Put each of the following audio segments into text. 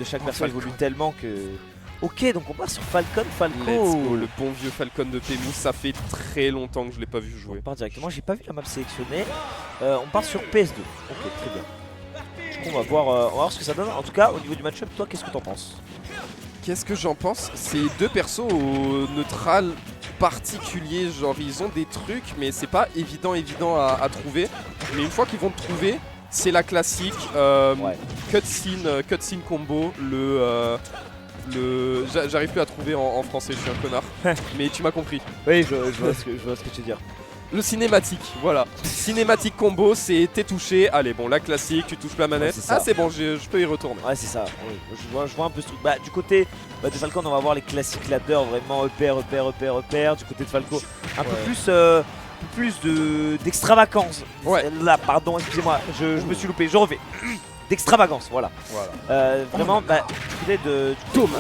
de chaque perso évolue tellement que... Ok, donc on part sur Falcon. Let's go, le bon vieux Falcon de Pemous, ça fait très longtemps que je l'ai pas vu jouer. On part directement, j'ai pas vu la map sélectionnée. On part sur PS2. Ok, très bien. Du coup, on va voir ce que ça donne. En tout cas, au niveau du match-up, toi, qu'est-ce que t'en penses? Qu'est-ce que j'en pense? C'est deux persos au neutral particulier, genre ils ont des trucs, mais c'est pas évident à trouver. Mais une fois qu'ils vont te trouver, c'est la classique cutscene combo, j'arrive plus à trouver en français, je suis un connard. Mais tu m'as compris. Oui, je vois ce que tu veux dire. Le cinématique, voilà. Cinématique combo, c'est t'es touché. Allez, bon, la classique, tu touches la manette. Ouais, ah, c'est bon, je peux y retourner. Ouais, c'est ça. Oui. Je vois un peu ce truc. Bah, du côté de Falcon, on va voir les classiques ladders, vraiment repère. Du côté de Falco, un peu plus d'extravagance. Ouais. Là, pardon, excusez-moi, je me suis loupé. Je refais. D'extravagance, voilà. Vraiment, bah, du côté de dommage.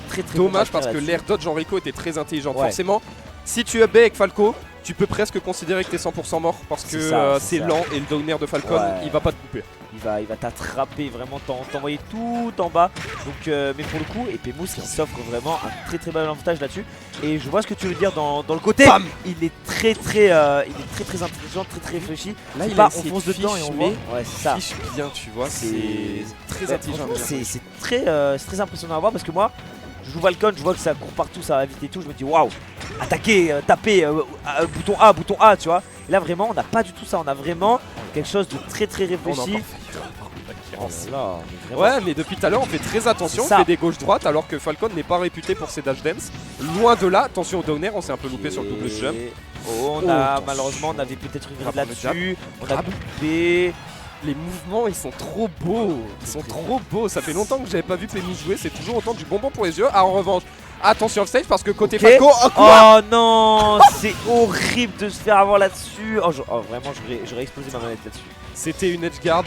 Très dommage parce que l'air dodge Enrico était très intelligent. Forcément, si tu upbay avec Falco, tu peux presque considérer que t'es 100% mort parce que c'est lent et le downer de Falcon, il va pas te couper. Il va t'attraper, vraiment t'envoyer tout en bas. Donc, mais pour le coup, et Pemous qui s'offre vraiment un très bel avantage là-dessus. Et je vois ce que tu veux dire dans le côté. Bam, il est très intelligent, très réfléchi. Là, il on fonce dedans et on voit. Ouais, c'est ça. Fiche bien, tu vois. C'est très intelligent. C'est très impressionnant à voir parce que moi, je joue Falcon, je vois que ça court partout, ça va vite et tout. Je me dis waouh, attaquer, taper, bouton A, tu vois. Et là, vraiment, on n'a pas du tout ça. On a vraiment quelque chose de très réfléchi. Ouais, mais depuis tout à l'heure on fait très attention, on fait des gauches-droites alors que Falcon n'est pas réputé pour ses dash dance. Loin de là, attention au downer, on s'est un peu loupé sur le double jump. Malheureusement, on avait peut-être une grille là-dessus. On a loupé. Les mouvements ils sont trop beaux, ça fait longtemps que j'avais pas vu Pemous jouer, c'est toujours autant du bonbon pour les yeux. Ah, en revanche, attention off-stage parce que côté Falco, oh non, c'est horrible de se faire avoir là-dessus. Vraiment, j'aurais explosé ma manette là-dessus. C'était une edge guard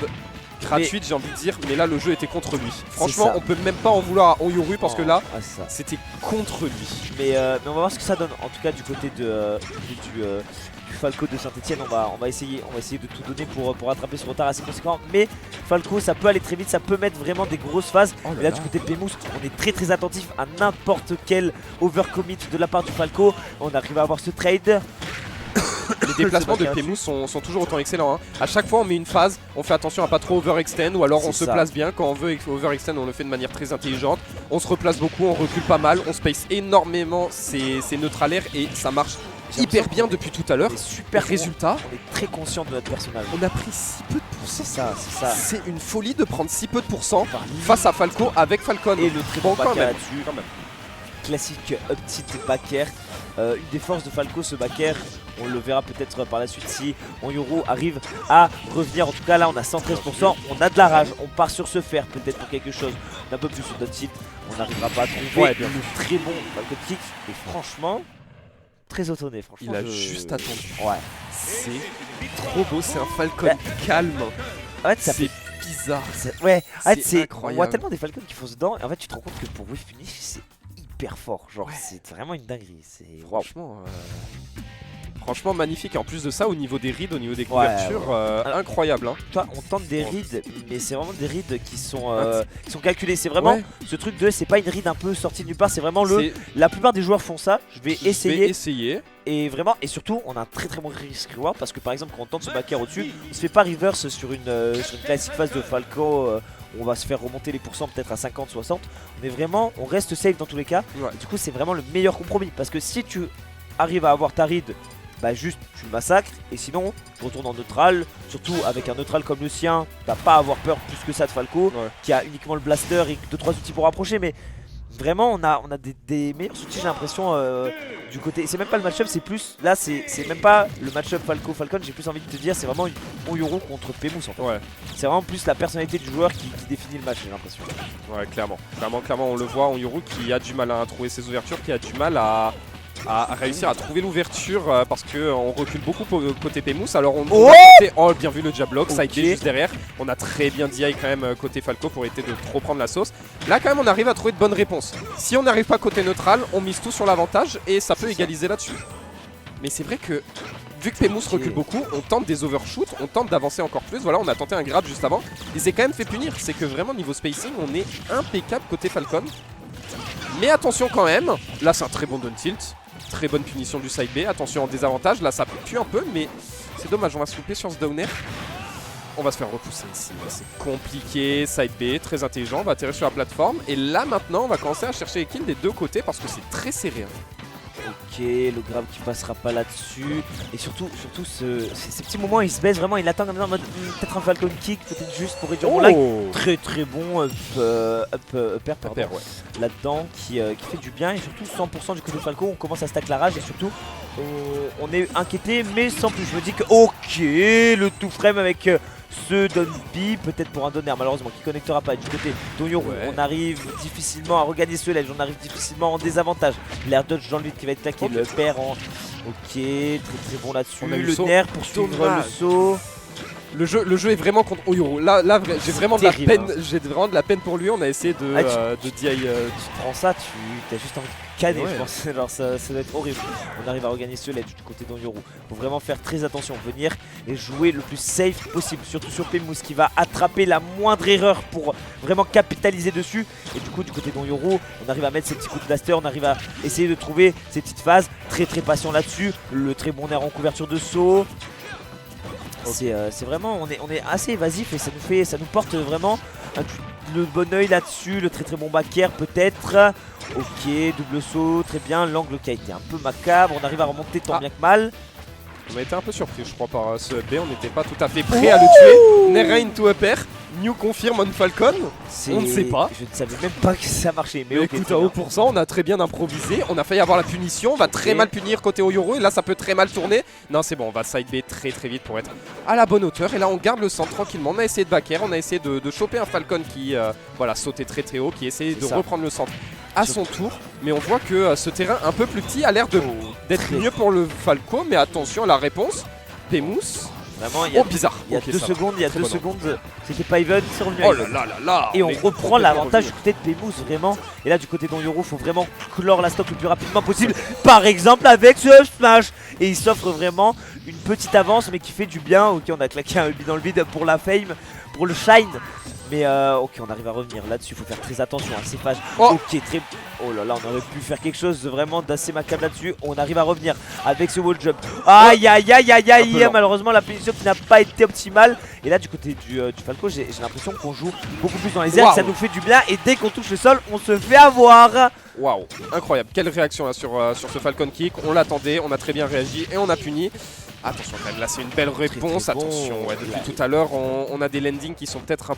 gratuite, j'ai envie de dire, mais là le jeu était contre lui. Franchement, on peut même pas en vouloir à Onyoru parce que là, c'était contre lui. Mais on va voir ce que ça donne. En tout cas, du côté du Falco de Saint-Etienne, on va essayer de tout donner pour rattraper ce retard assez conséquent. Mais Falco, ça peut aller très vite, ça peut mettre vraiment des grosses phases. Mais là, du côté de Pemous, on est très attentif à n'importe quel overcommit de la part du Falco. On arrive à avoir ce trade. Les déplacements de Pemous sont toujours autant excellents. Hein. A chaque fois on met une phase, on fait attention à pas trop overextend ou alors on se place bien. Quand on veut overextend, on le fait de manière très intelligente. On se replace beaucoup, on recule pas mal, on space énormément ses neutralaires et ça marche hyper bien depuis tout à l'heure. Super résultat. On est très conscient de notre personnage. On a pris si peu de pourcents. C'est ça. C'est une folie de prendre si peu de pourcents face à Falco avec Falcon. Et le très bon back là-dessus. Classique up tilt back air. Une des forces de Falco, ce back air. On le verra peut-être par la suite si Onyoru arrive à revenir. En tout cas là on a 113%, on a de la rage, on part sur ce fer peut-être pour quelque chose d'un peu plus sur notre site. On n'arrivera pas à trouver le très bon Falco kick. Et franchement, très étonné franchement. Il a juste attendu. Ouais. C'est trop beau, c'est un Falcon calme. En fait, c'est bizarre. Ouais, en fait, incroyable. On voit tellement des Falcons qui foncent dedans et en fait tu te rends compte que pour Whiff Punish c'est hyper fort. Genre c'est vraiment une dinguerie. Franchement magnifique, et en plus de ça au niveau des rides, au niveau des couvertures, incroyable hein. Toi on tente des rides, mais c'est vraiment des rides qui sont calculées. C'est vraiment ce truc de, c'est pas une ride un peu sortie de nulle part, c'est vraiment la plupart des joueurs font ça. Je vais essayer. Et vraiment, et surtout on a un très bon risk reward parce que par exemple quand on tente ce back air au dessus, on se fait pas reverse sur une classique phase de Falco. On va se faire remonter les pourcents peut-être à 50-60. On reste safe dans tous les cas. Et du coup c'est vraiment le meilleur compromis parce que si tu arrives à avoir ta ride, bah juste tu le massacres, et sinon tu retournes en neutral, surtout avec un neutral comme le sien, t'as pas à avoir peur plus que ça de Falco, qui a uniquement le blaster et 2-3 outils pour approcher, mais vraiment on a des meilleurs outils, j'ai l'impression du côté, c'est même pas le match-up, c'est plus, là c'est même pas le match-up Falco-Falcon, j'ai plus envie de te dire, c'est vraiment une Onyoru contre Pemous en fait. C'est vraiment plus la personnalité du joueur qui définit le match, j'ai l'impression. Ouais, clairement on le voit, Onyoru qui a du mal à trouver ses ouvertures, qui a du mal à réussir à trouver l'ouverture parce qu'on recule beaucoup côté Pemous. Alors bien vu le jab lock, ça a été juste derrière. On a très bien DI quand même côté Falco pour éviter de trop prendre la sauce. Là quand même on arrive à trouver de bonnes réponses. Si on n'arrive pas côté neutral, on mise tout sur l'avantage et ça peut égaliser là-dessus. Mais c'est vrai que vu que Pemous recule beaucoup, on tente des overshoots, on tente d'avancer encore plus. Voilà, on a tenté un grab juste avant. Il s'est quand même fait punir. C'est que vraiment niveau spacing, on est impeccable côté Falcon. Mais attention quand même, là c'est un très bon down tilt. Très bonne punition du side B. Attention en désavantage, là ça pue un peu, mais c'est dommage, on va se louper sur ce down air. On va se faire repousser ici, c'est compliqué, side B, très intelligent, on va atterrir sur la plateforme. Et là maintenant, on va commencer à chercher les kills des deux côtés parce que c'est très serré. Ok, le grab qui passera pas là-dessus. Et surtout ces petits moments, il se baisse vraiment, il attend comme ça en mode peut-être un Falcon Kick, peut-être juste pour réduire mon lag. Très très bon upper là-dedans qui fait du bien. Et surtout 100% du côté de Falco, on commence à stack la rage et surtout on est inquiété mais sans plus. Je me dis que ok, le tout frame avec ce Don B, peut-être pour un donner malheureusement qui connectera pas du côté d'Onyoru. On arrive difficilement à regagner ce ledge, on arrive difficilement en désavantage. L'air dodge dans le vide qui va être claqué, le perd en... Ok, très très bon là-dessus, le nerf pour suivre le saut. Le jeu est vraiment contre Oyuru. Là j'ai vraiment de la peine. J'ai vraiment de la peine pour lui. On a essayé de DI. Tu prends ça, tu as juste envie de canner, je pense. Alors ça doit être horrible. On arrive à regagner ce ledge du côté d'Onyoru. Faut vraiment faire très attention, venir et jouer le plus safe possible, surtout sur Pemous qui va attraper la moindre erreur pour vraiment capitaliser dessus. Et du coup du côté d'Onyoru, on arrive à mettre ces petits coups de blaster, on arrive à essayer de trouver ces petites phases. Très patient là-dessus. Le très bon air en couverture de saut. C'est vraiment, on est assez évasif et ça nous porte vraiment le bon oeil là-dessus, le très bon back air peut-être. Ok, double saut, très bien, l'angle qui a été un peu macabre, on arrive à remonter tant bien que mal. On a été un peu surpris je crois par ce B, on n'était pas tout à fait prêt à le tuer. Nera into upper, New confirme on Falcon, on ne sait pas. Je ne savais même pas que ça marchait. Mais écoute, à haut pourcent, on a très bien improvisé, on a failli avoir la punition, on va très mal punir côté Oyuru et là ça peut très mal tourner. Non c'est bon, on va side B très vite pour être à la bonne hauteur et là on garde le centre tranquillement. On a essayé de back air, on a essayé de choper un Falcon qui voilà, sautait très haut, qui essayait de reprendre le centre à son tour, mais on voit que ce terrain un peu plus petit a l'air d'être mieux pour le Falco, mais attention à la réponse, Pemous. Vraiment, il y a, bizarre. Il y a 2 secondes, c'était pas even, c'est revenu. Oh là là. Et on reprend l'avantage du côté de Pemous vraiment. Et là du côté d'Onyoru, faut vraiment clore la stock le plus rapidement possible. Par exemple avec ce smash. Et il s'offre vraiment une petite avance mais qui fait du bien. Ok, on a claqué un ulbi dans le vide pour la fame, pour le shine. Mais ok, on arrive à revenir là-dessus, il faut faire très attention à ces phases. Ok, oh là là, on aurait pu faire quelque chose de vraiment d'assez macabre là-dessus. On arrive à revenir avec ce wall jump. Aïe, malheureusement la punition qui n'a pas été optimale. Et là du côté du Falco, j'ai l'impression qu'on joue beaucoup plus dans les airs, ça nous fait du bien. Et dès qu'on touche le sol, on se fait avoir. Waouh, incroyable, quelle réaction là sur ce Falcon Kick. On l'attendait, on a très bien réagi et on a puni. Attention quand même, là c'est une belle réponse, attention, depuis tout à l'heure on a des landings qui sont peut-être un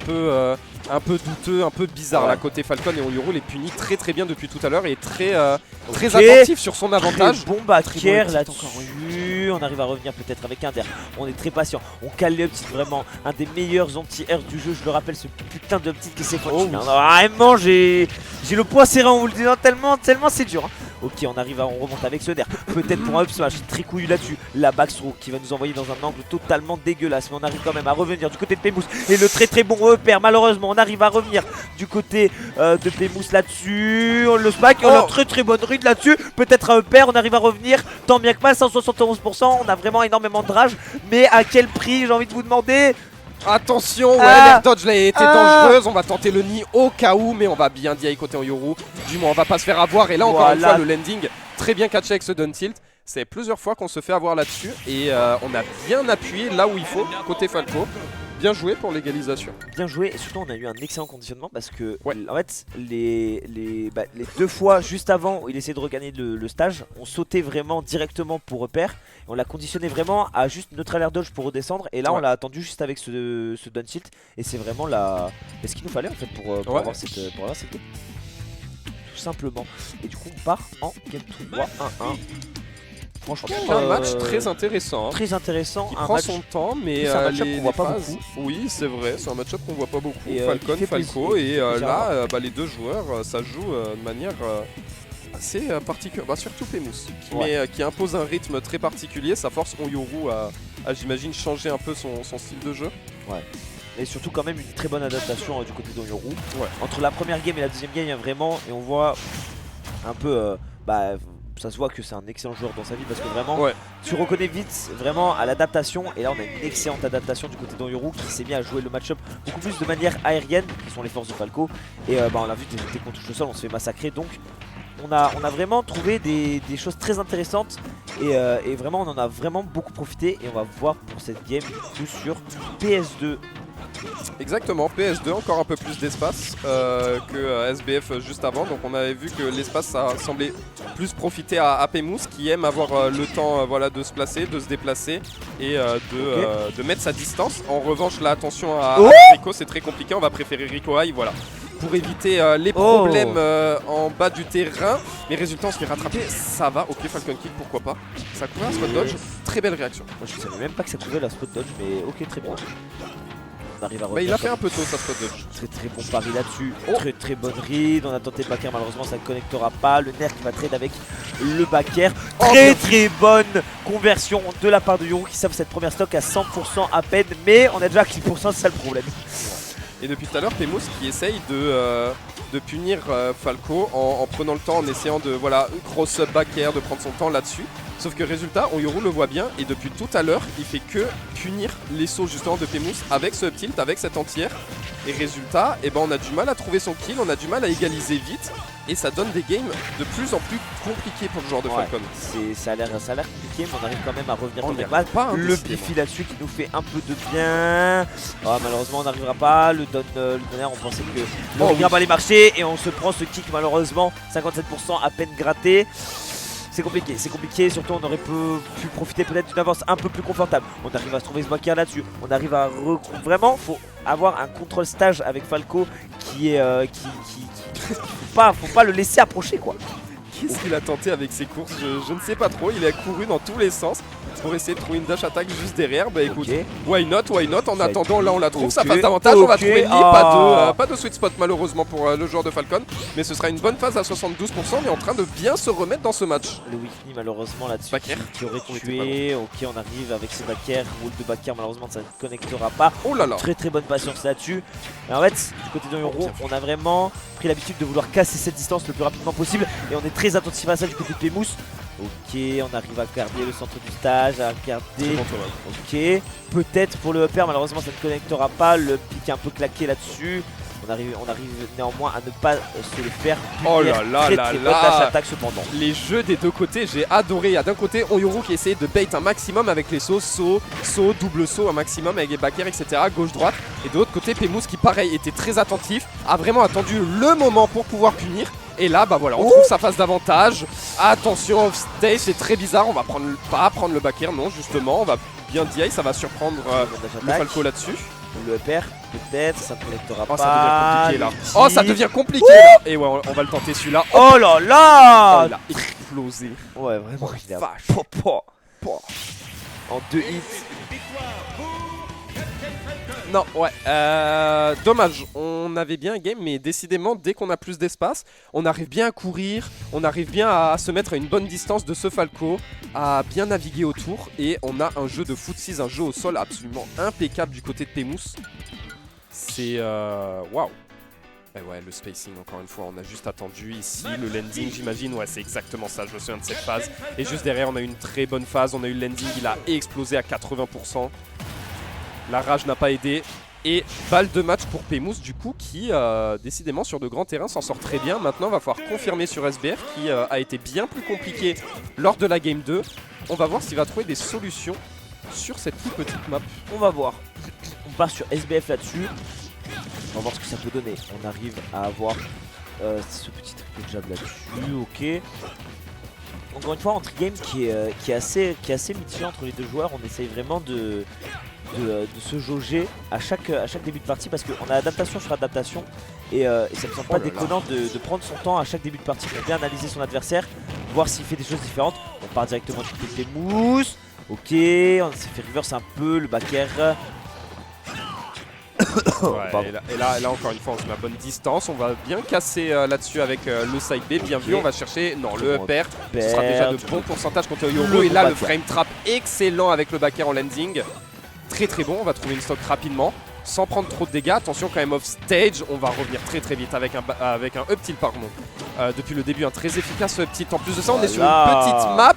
peu douteux, un peu bizarres là côté Falcon et Oyuru les punit très bien depuis tout à l'heure et est très attentif sur son avantage. Bon backer là-dessus, on arrive à revenir peut-être avec un der, on est très patient, on cale les uptits, vraiment un des meilleurs anti-air du jeu, je le rappelle ce putain de uptit qui s'est fatigué. Vraiment j'ai le poing serré en vous le disant tellement c'est dur. Hein. Ok, on remonte avec ce der, peut-être pour un up smash, très couillu là-dessus, la backthrow qui va nous envoyer dans un angle totalement dégueulasse, mais on arrive quand même à revenir du côté de Pemous et le très bon repère. Malheureusement on arrive à revenir du côté de Pemous là-dessus, on le smack, on a très bonne read là-dessus, peut-être un repère, on arrive à revenir tant bien que mal, 171%, on a vraiment énormément de rage, mais à quel prix, j'ai envie de vous demander. Attention, l'air dodge là a été dangereuse, on va tenter le nid au cas où, mais on va bien DI côté Oyuru, du moins on va pas se faire avoir, et là encore une fois le landing très bien catché avec ce down tilt. C'est plusieurs fois qu'on se fait avoir là-dessus et on a bien appuyé là où il faut côté Falco. Bien joué pour l'égalisation. Bien joué et surtout on a eu un excellent conditionnement parce que en fait les 2 fois juste avant où il essayait de regagner le stage, on sautait vraiment directement pour repère. On l'a conditionné vraiment à juste neutral air dodge pour redescendre et là on l'a attendu juste avec ce down tilt et c'est vraiment ce qu'il nous fallait en fait pour avoir cette game. Tout simplement. Et du coup on part en game 3 1-1. Franchement, un match très intéressant. Très intéressant. Il prend son temps, mais c'est un match-up qu'on voit pas beaucoup. Oui, c'est vrai, c'est un match-up qu'on voit pas beaucoup. Falcon, Falco, et là, les deux joueurs, ça joue de manière assez particulière. Surtout Pemous, qui impose un rythme très particulier. Ça force Onyoru à j'imagine, changer un peu son style de jeu. Ouais. Et surtout quand même une très bonne adaptation du côté d'Onyoru. Entre la première game et la deuxième game, il y a vraiment, et on voit un peu ça se voit que c'est un excellent joueur dans sa vie parce que vraiment tu reconnais vite vraiment à l'adaptation. Et là on a une excellente adaptation du côté d'Onyoru qui s'est mis à jouer le match-up beaucoup plus de manière aérienne, qui sont les forces de Falco. Et on l'a vu dès qu'on touche le sol on se fait massacrer. Donc on a vraiment trouvé des choses très intéressantes et vraiment on en a vraiment beaucoup profité. Et on va voir pour cette game du coup sur PS2. Exactement, PS2, encore un peu plus d'espace que SBF juste avant. Donc on avait vu que l'espace ça semblait plus profiter à Pemous qui aime avoir le temps voilà, de se placer, de se déplacer et de mettre sa distance. En revanche là attention à Rico, c'est très compliqué, on va préférer Rico High voilà, pour éviter les problèmes en bas du terrain. Mais résultat on se fait rattraper, ça va, ok Falcon Kick pourquoi pas. Ça couvrait un spot dodge, très belle réaction. Moi je savais même pas que ça couvrait la spot dodge mais ok très bien. On arrive à il a fait un peu tôt sa spot dodge. Très bon pari là-dessus, très bonne read. On a tenté le back air, malheureusement ça ne connectera pas. Le nerf qui va trade avec le back air. Très bonne conversion de la part de Yoru qui savent cette première stock à 100% à peine. Mais on a déjà 10%, c'est ça le problème. Et depuis tout à l'heure, Pemous qui essaye de punir Falco en prenant le temps, en essayant de cross up back air, de prendre son temps là-dessus. Sauf que résultat, Onyoru le voit bien et depuis tout à l'heure, il fait que punir les sauts justement de Pemous avec ce up tilt, avec cette entière. Et résultat, on a du mal à trouver son kill, on a du mal à égaliser vite. Et ça donne des games de plus en plus compliqués pour le joueur de Falcon. Ça a l'air compliqué, mais on arrive quand même à revenir dans les matchs. Le Biffy là-dessus qui nous fait un peu de bien. Malheureusement, on n'arrivera pas. Le donner, on pensait que on vient aller marcher et on se prend ce kick malheureusement. 57% à peine gratté. C'est compliqué, surtout on aurait pu profiter peut-être d'une avance un peu plus confortable. On arrive à se trouver ce backer là-dessus, on arrive à vraiment, faut avoir un contrôle stage avec Falco qui est faut pas le laisser approcher quoi. Qu'est-ce qu'il a tenté avec ses courses, je ne sais pas trop, il a couru dans tous les sens pour essayer de trouver une dash attack juste derrière. Écoute, why not, en attendant là on la trouve, ça passe davantage, on va trouver le lit, pas de sweet spot malheureusement pour le joueur de Falcon. Mais ce sera une bonne phase à 72%, mais en train de bien se remettre dans ce match. Le weakney malheureusement là-dessus qui aurait tué, ok on arrive avec ses backers, wall de backer malheureusement ça ne connectera pas. Oh là là. Très bonne patience là-dessus. Mais en fait du côté d'Onyoru on a vraiment pris l'habitude de vouloir casser cette distance le plus rapidement possible et on est très attentif à ça du côté de Pemous. Ok, on arrive à garder le centre du stage, à garder. Ok, peut-être pour le upper, malheureusement ça ne connectera pas. Le pic est un peu claqué là-dessus. On arrive néanmoins à ne pas se le faire. Oh là là là là attaque cependant. Les jeux des deux côtés, j'ai adoré. Il y a d'un côté Onyoru qui essaie de bait un maximum avec les sauts, double saut un maximum avec les back air, etc. Gauche-droite. Et de l'autre côté, Pemous qui pareil était très attentif, a vraiment attendu le moment pour pouvoir punir. Et là, voilà, on trouve sa phase d'avantage. Attention, off stage, c'est très bizarre. On va pas prendre le back air, non, justement. On va bien DI, ça va surprendre le Falco là-dessus. Le upper, peut-être, ça ne connectera pas. Ça devient compliqué là. Oh, ça devient compliqué là. Et ouais, on va le tenter celui-là. Oh là là, il a explosé. Ouais, vraiment, il a vache. En 2 hits. Non, ouais, dommage, on avait bien un game, mais décidément, dès qu'on a plus d'espace, on arrive bien à courir, on arrive bien à se mettre à une bonne distance de ce Falco, à bien naviguer autour, et on a un jeu de footsies, un jeu au sol absolument impeccable du côté de Pemous. C'est waouh. Et ouais, le spacing, encore une fois, on a juste attendu ici, le landing, j'imagine, ouais, c'est exactement ça, je me souviens de cette phase. Et juste derrière, on a eu une très bonne phase, on a eu le landing, il a explosé à 80%. La rage n'a pas aidé. Et balle de match pour Pemous du coup qui décidément sur de grands terrains s'en sort très bien. Maintenant va falloir confirmer sur SBF qui a été bien plus compliqué lors de la game 2. On va voir s'il va trouver des solutions sur cette toute petite map. On va voir. On part sur SBF là-dessus. On va voir ce que ça peut donner. On arrive à avoir ce petit triple jab là-dessus. Ok. Encore une fois entre game qui est assez mitigé entre les deux joueurs. On essaye vraiment de se jauger à chaque début de partie parce qu'on a adaptation sur adaptation et ça me semble pas déconnant de prendre son temps à chaque début de partie pour bien analyser son adversaire, voir s'il fait des choses différentes. On part directement du côté des mousses. Ok, on s'est fait reverse un peu le back air. Ouais, et là encore une fois on se met à bonne distance, on va bien casser là-dessus avec le side B, bien vu, on va chercher, non le upper, ce sera déjà de bons pourcentages contre Yoru et là le frame trap excellent avec le back air en landing. Très bon, on va trouver une stock rapidement sans prendre trop de dégâts. Attention quand même off stage, on va revenir très vite avec un up tilt pardon. depuis le début, très efficace petite. En plus de ça, on est sur une petite map.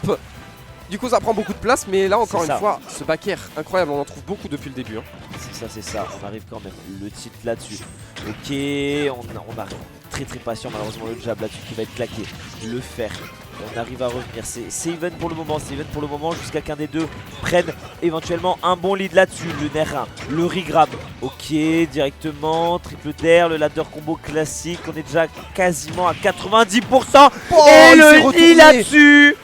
Du coup, ça prend beaucoup de place, mais là, encore une fois, ce back air, incroyable, on en trouve beaucoup depuis le début. C'est ça, on arrive quand même. Le titre là-dessus. Ok, on arrive très patient, malheureusement, le jab là-dessus qui va être claqué. Le fer. On arrive à revenir, c'est even pour le moment, jusqu'à qu'un des deux prenne éventuellement un bon lead là-dessus. Le Nair 1, le regrab, ok, directement, triple dair, le ladder combo classique, on est déjà quasiment à 90%. Et le heal là-dessus.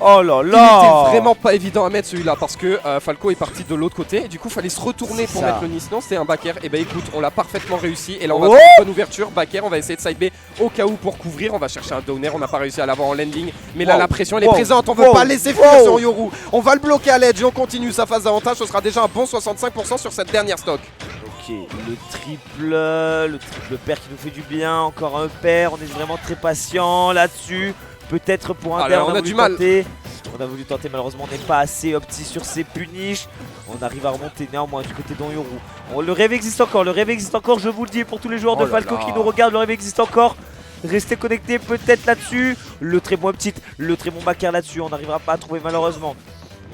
Oh là là! Il était vraiment pas évident à mettre celui-là parce que Falco est parti de l'autre côté et du coup fallait se retourner pour mettre le Nice. Non, c'était un back air. Et bah écoute, on l'a parfaitement réussi et là on va trouver une bonne ouverture. Back air, on va essayer de side B au cas où pour couvrir. On va chercher un downer, on n'a pas réussi à l'avoir en landing. Mais là la pression elle est présente, on veut pas laisser finir son Yoru. On va le bloquer à l'edge et on continue sa phase d'avantage. Ce sera déjà un bon 65% sur cette dernière stock. Ok, le triple pair qui nous fait du bien, encore un pair, on est vraiment très patient là-dessus. Peut-être pour un on a du mal. On a voulu tenter, malheureusement on n'est pas assez opti sur ses punish. On arrive à remonter néanmoins du côté d'Onyoru. Le rêve existe encore, je vous le dis pour tous les joueurs de Falco qui nous regardent, le rêve existe encore. Restez connectés peut-être là-dessus. Le très bon petite, le très bon backer là-dessus, on n'arrivera pas à trouver malheureusement.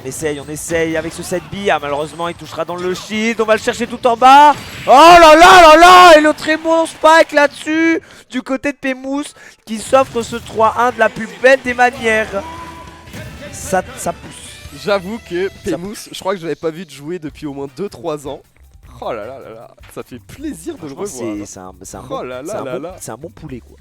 On essaye avec ce side B. Malheureusement il touchera dans le shield. On va le chercher tout en bas. Oh là là. Et le très bon spike là-dessus du côté de Pemous qui s'offre ce 3-1 de la plus belle des manières. Ça pousse. J'avoue que Pemous, je crois que je l'avais pas vu de jouer depuis au moins 2-3 ans. Oh là là, ça fait plaisir de le revoir. C'est un bon poulet quoi.